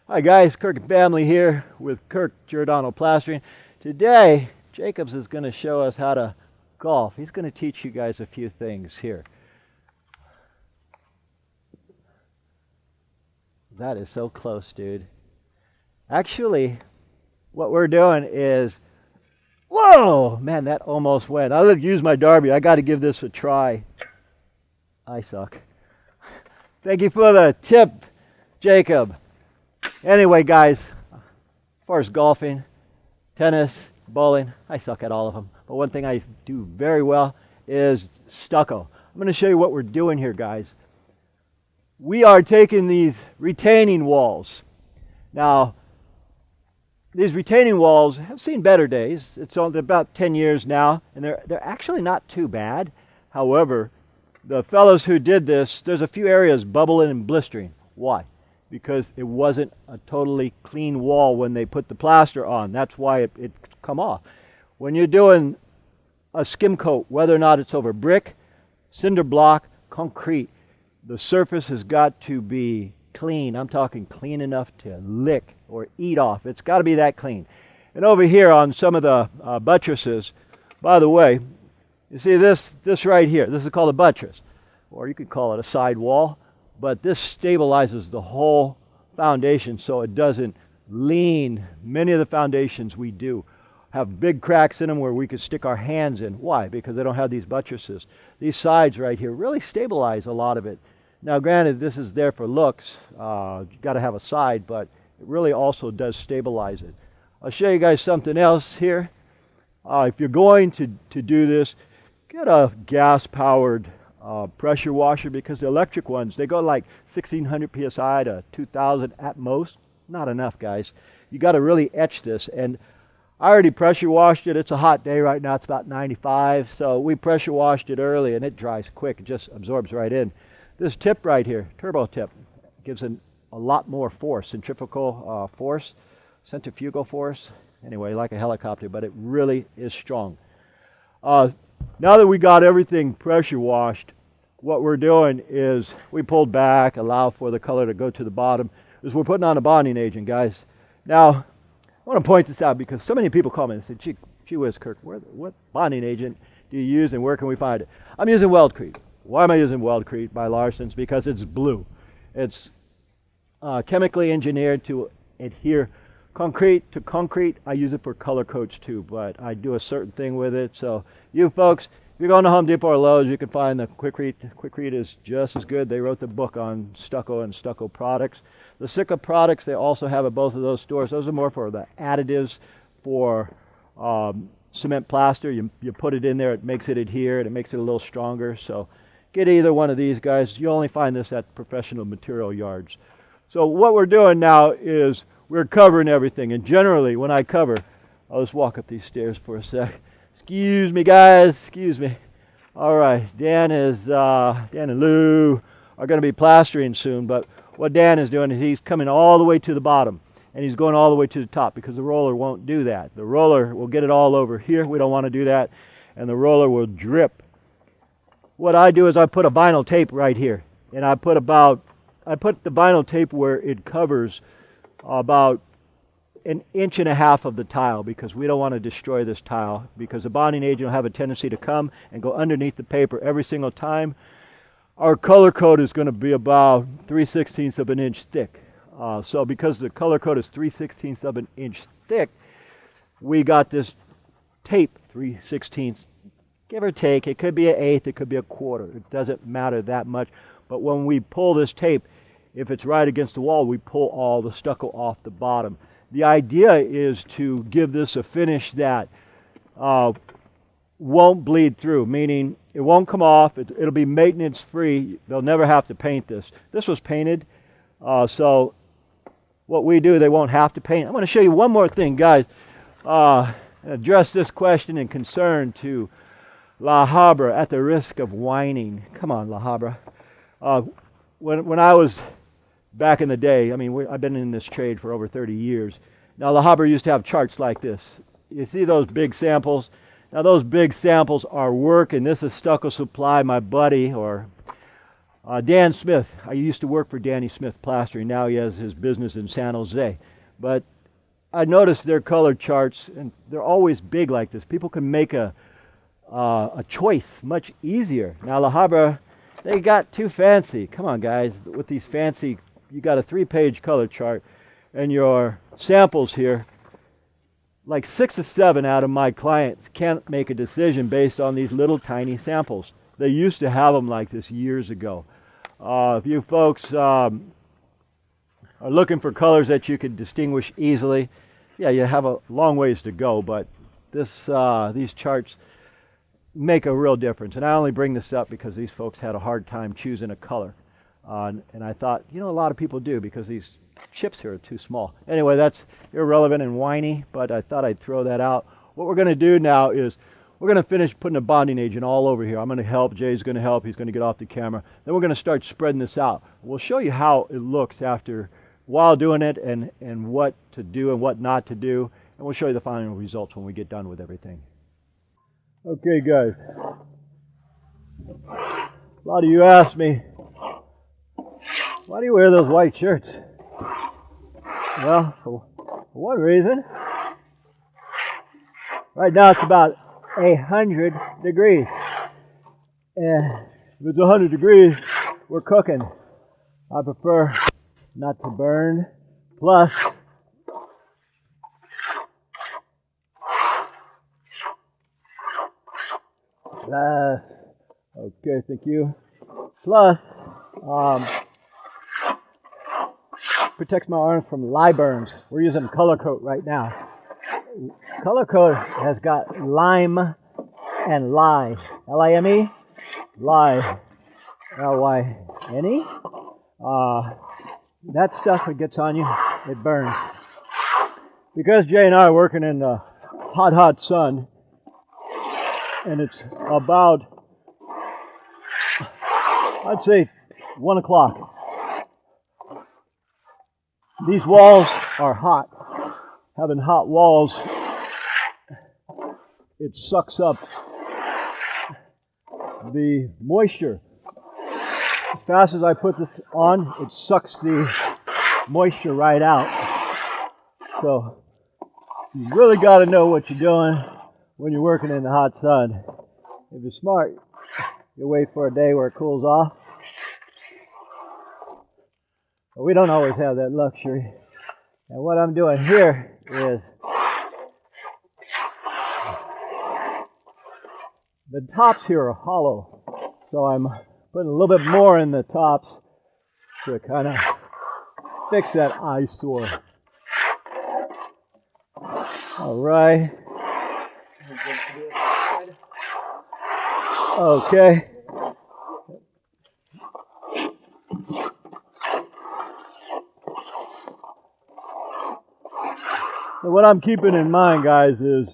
Hi guys, Kirk and family here with Kirk Giordano Plastering. Today, Jacobs is going to show us how to golf. He's going to teach you guys a few things here. That is so close, dude. Actually, what we're doing is, whoa, man, that almost went. I'll use my derby. I got to give this a try. I suck. Thank you for the tip, Jacob. Anyway, guys, as far as golfing, tennis, bowling, I suck at all of them. But one thing I do very well is stucco. I'm going to show you what we're doing here, guys. We are taking these retaining walls. Now, these retaining walls have seen better days. It's only about 10 years now, and they're actually not too bad. However, the fellows who did this, there's a few areas bubbling and blistering. Why? Because it wasn't a totally clean wall when they put the plaster on. That's why it come off. When you're doing a skim coat, whether or not it's over brick, cinder block, concrete, the surface has got to be clean. I'm talking clean enough to lick or eat off. It's got to be that clean. And over here on some of the buttresses, by the way, you see this right here. This is called a buttress, or you could call it a side wall. But this stabilizes the whole foundation so it doesn't lean. Many of the foundations we do have big cracks in them where we could stick our hands in. Why? Because they don't have these buttresses. These sides right here really stabilize a lot of it. Now, granted, this is there for looks. You've got to have a side, but it really also does stabilize it. I'll show you guys something else here. If you're going to do this, get a gas-powered pressure washer, because the electric ones, they go like 1600 psi to 2000 at most. Not enough, guys. You got to really etch this. And I already pressure washed it. It's a hot day right now. It's about 95. So we pressure washed it early and it dries quick. It just absorbs right in. This tip right here, turbo tip, gives a lot more force, centrifugal force, centrifugal force. Anyway, like a helicopter, but it really is strong. Now that we got everything pressure washed, what we're doing is we pulled back, allow for the color to go to the bottom, is we're putting on a bonding agent, guys. Now, I want to point this out because so many people call me and say, gee whiz, Kirk, what bonding agent do you use and where can we find it? I'm using Weldcrete. Why am I using Weldcrete by Larson's? Because it's blue. It's chemically engineered to adhere concrete to concrete. I use it for color coats too, but I do a certain thing with it. So you folks, if you're going to Home Depot or Lowe's, you can find the Quikrete. Quikrete is just as good. They wrote the book on stucco and stucco products. The Sika products, they also have at both of those stores. Those are more for the additives for cement plaster. You put it in there, it makes it adhere, and it makes it a little stronger. So get either one of these, guys. You'll only find this at professional material yards. So what we're doing now is we're covering everything, and generally when I cover, I'll just walk up these stairs for a sec. Excuse me, guys. Excuse me. All right, Dan and Lou are going to be plastering soon, but what Dan is doing is he's coming all the way to the bottom, and he's going all the way to the top because the roller won't do that. The roller will get it all over here. We don't want to do that, and the roller will drip. What I do is I put a vinyl tape right here, and I put the vinyl tape where it covers about 1.5 inches of the tile, because we don't want to destroy this tile, because the bonding agent will have a tendency to come and go underneath the paper every single time. Our color coat is going to be about 3/16 of an inch thick. So because the color coat is 3/16 of an inch thick, we got this tape 3/16, give or take. It could be 1/8, it could be 1/4. It doesn't matter that much. But when we pull this tape, if it's right against the wall, we pull all the stucco off the bottom. The idea is to give this a finish that won't bleed through, meaning it won't come off. It'll be maintenance free. They'll never have to paint this. This was painted, so what we do, they won't have to paint. I'm going to show you one more thing, guys. Address this question and concern to La Habra at the risk of whining. Come on, La Habra. When I was back in the day, I mean, I've been in this trade for over 30 years. Now, La Habra used to have charts like this. You see those big samples? Now, those big samples are work, and this is Stucco Supply, my buddy, or Dan Smith, I used to work for Danny Smith Plastering. Now he has his business in San Jose. But I noticed their color charts, and they're always big like this. People can make a choice much easier. Now La Habra, they got too fancy. Come on, guys, with these fancy, you got a 3-page color chart, and your samples here, like 6 or 7 out of my clients can't make a decision based on these little tiny samples. They used to have them like this years ago. If you folks are looking for colors that you can distinguish easily, yeah, you have a long ways to go, but these charts make a real difference. And I only bring this up because these folks had a hard time choosing a color. And I thought, a lot of people do because these chips here are too small. Anyway, that's irrelevant and whiny, but I thought I'd throw that out. What we're going to do now is we're going to finish putting a bonding agent all over here. I'm going to help. Jay's going to help. He's going to get off the camera. Then we're going to start spreading this out. We'll show you how it looks while doing it and what to do and what not to do. And we'll show you the final results when we get done with everything. Okay, guys. A lot of you asked me, why do you wear those white shirts? Well, for one reason, right now it's about 100 degrees. And if it's 100 degrees, we're cooking. I prefer not to burn. Plus, okay, thank you. Plus, protects my arms from lye burns. We're using Color Coat right now. Color Coat has got lime and lye. L-I-M-E? Lye. L-Y-N-E? That stuff that gets on you, it burns. Because Jay and I are working in the hot sun, and it's about, I'd say, 1 o'clock. These walls are hot. Having hot walls, it sucks up the moisture. As fast as I put this on, it sucks the moisture right out. So you really got to know what you're doing when you're working in the hot sun. If you're smart, you wait for a day where it cools off. But we don't always have that luxury. And what I'm doing here is the tops here are hollow. So I'm putting a little bit more in the tops to kind of fix that eyesore. All right. Okay. So what I'm keeping in mind, guys, is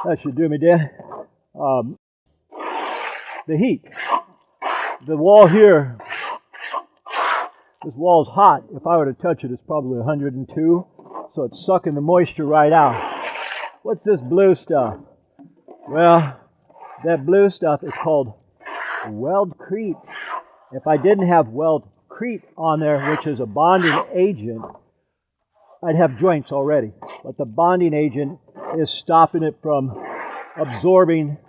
that should do me, Dan. The heat. The wall here, this wall's hot. If I were to touch it, it's probably 102. So it's sucking the moisture right out. What's this blue stuff? Well, that blue stuff is called Weldcrete. If I didn't have Weldcrete on there, which is a bonding agent, I'd have joints already. But the bonding agent is stopping it from absorbing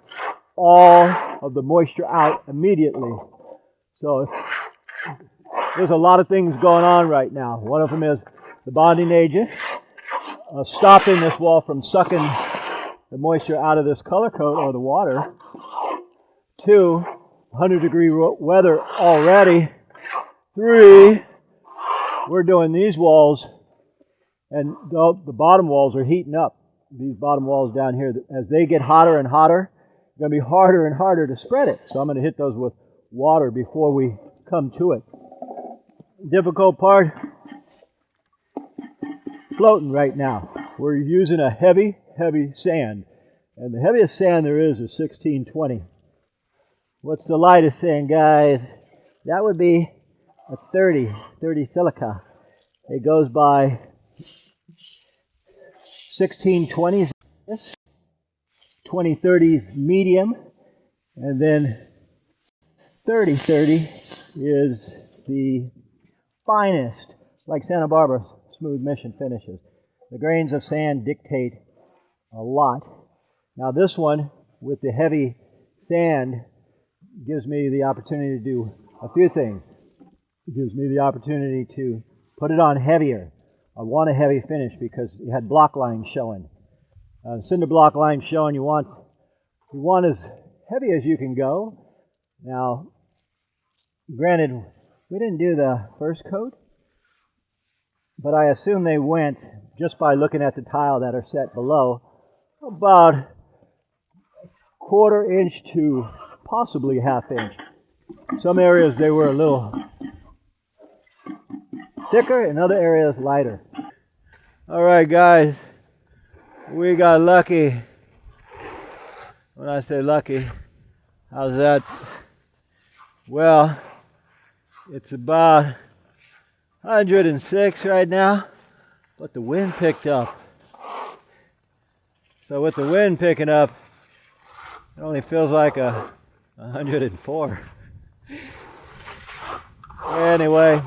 all of the moisture out immediately. So there's a lot of things going on right now. One of them is the bonding agent stopping this wall from sucking the moisture out of this color coat or the water. 2, 100-degree weather already. 3, we're doing these walls, and the bottom walls are heating up. These bottom walls down here, as they get hotter and hotter, it's going to be harder and harder to spread it. So I'm going to hit those with water before we come to it. Difficult part, floating right now. We're using a heavy sand. And the heaviest sand there is 1620. What's the lightest sand, guys? That would be a 30 silica. It goes by 1620s, 2030s medium, and then 3030 is the finest, like Santa Barbara smooth mission finishes. The grains of sand dictate a lot. Now this one with the heavy sand gives me the opportunity to do a few things. It gives me the opportunity to put it on heavier. I want a heavy finish because you had block lines showing. Cinder block lines showing, you want as heavy as you can go. Now, granted, we didn't do the first coat, but I assume they went, just by looking at the tile that are set below, about 1/4 inch to possibly 1/2 inch. Some areas they were a little thicker, in other areas lighter. All right, guys, we got lucky. When I say lucky, how's that? Well, it's about 106 right now, but the wind picked up. So with the wind picking up, it only feels like 104. Anyway,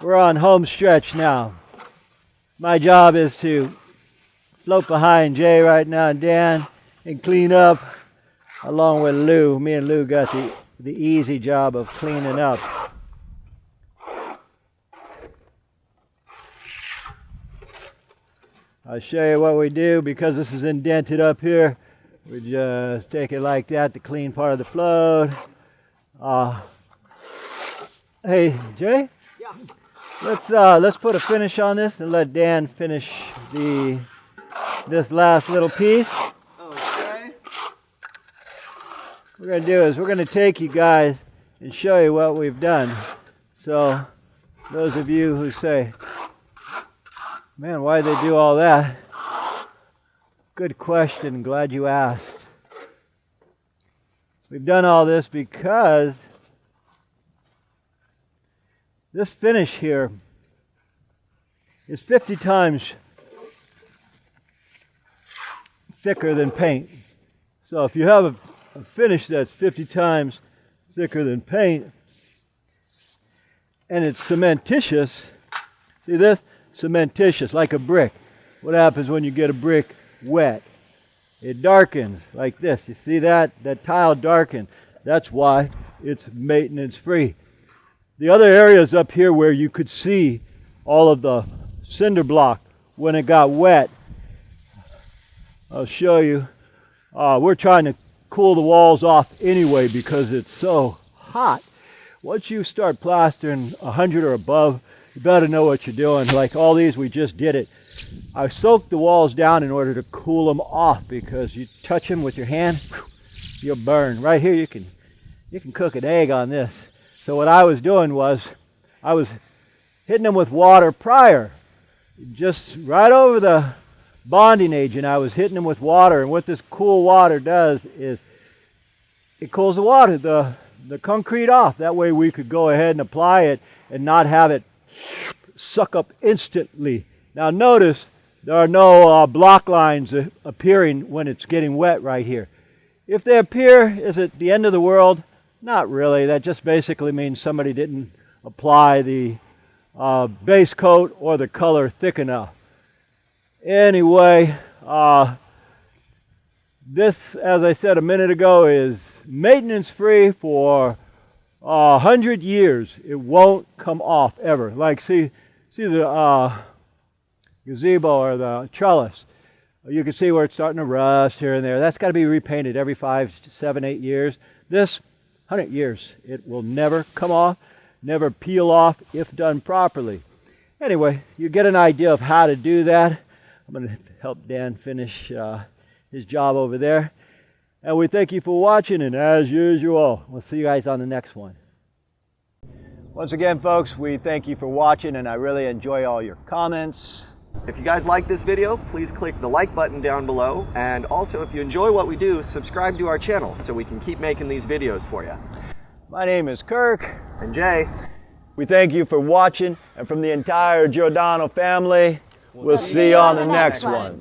we're on home stretch now. My job is to float behind Jay right now and Dan and clean up along with Lou. Me and Lou got the easy job of cleaning up. I'll show you what we do. Because this is indented up here, we just take it like that, the clean part of the float. Hey, Jay? Yeah. Let's put a finish on this and let Dan finish this last little piece. Okay. What we're going to do is we're going to take you guys and show you what we've done. So, those of you who say, man, why'd they do all that? Good question. Glad you asked. We've done all this because this finish here is 50 times thicker than paint. So if you have a finish that's 50 times thicker than paint and it's cementitious, see this? Cementitious, like a brick. What happens when you get a brick wet? It darkens like this. You see that? That tile darkened. That's why it's maintenance free. The other areas up here where you could see all of the cinder block when it got wet, I'll show you. We're trying to cool the walls off anyway because it's so hot. Once you start plastering 100 or above, you better know what you're doing. Like all these, we just did it. I soaked the walls down in order to cool them off because you touch them with your hand, you'll burn. Right here, you can cook an egg on this. So what I was doing was I was hitting them with water prior, just right over the bonding agent. I was hitting them with water, and what this cool water does is it cools the water, the concrete off. That way we could go ahead and apply it and not have it suck up instantly. Now notice there are no block lines appearing when it's getting wet right here. If they appear, is it the end of the world? Not really. That just basically means somebody didn't apply the base coat or the color thick enough. Anyway, this, as I said a minute ago, is maintenance free for 100 years. It won't come off ever. Like see the gazebo or the trellis. You can see where it's starting to rust here and there. That's got to be repainted every 5, 7, 8 years. This 100 years, it will never come off, never peel off if done properly. Anyway, you get an idea of how to do that. I'm going to help Dan finish his job over there. And we thank you for watching, and as usual, we'll see you guys on the next one. Once again, folks, we thank you for watching, and I really enjoy all your comments. If you guys like this video, please click the like button down below, and also if you enjoy what we do, subscribe to our channel so we can keep making these videos for you. My name is Kirk. And Jay. We thank you for watching, and from the entire Giordano family, we'll see you on the next one.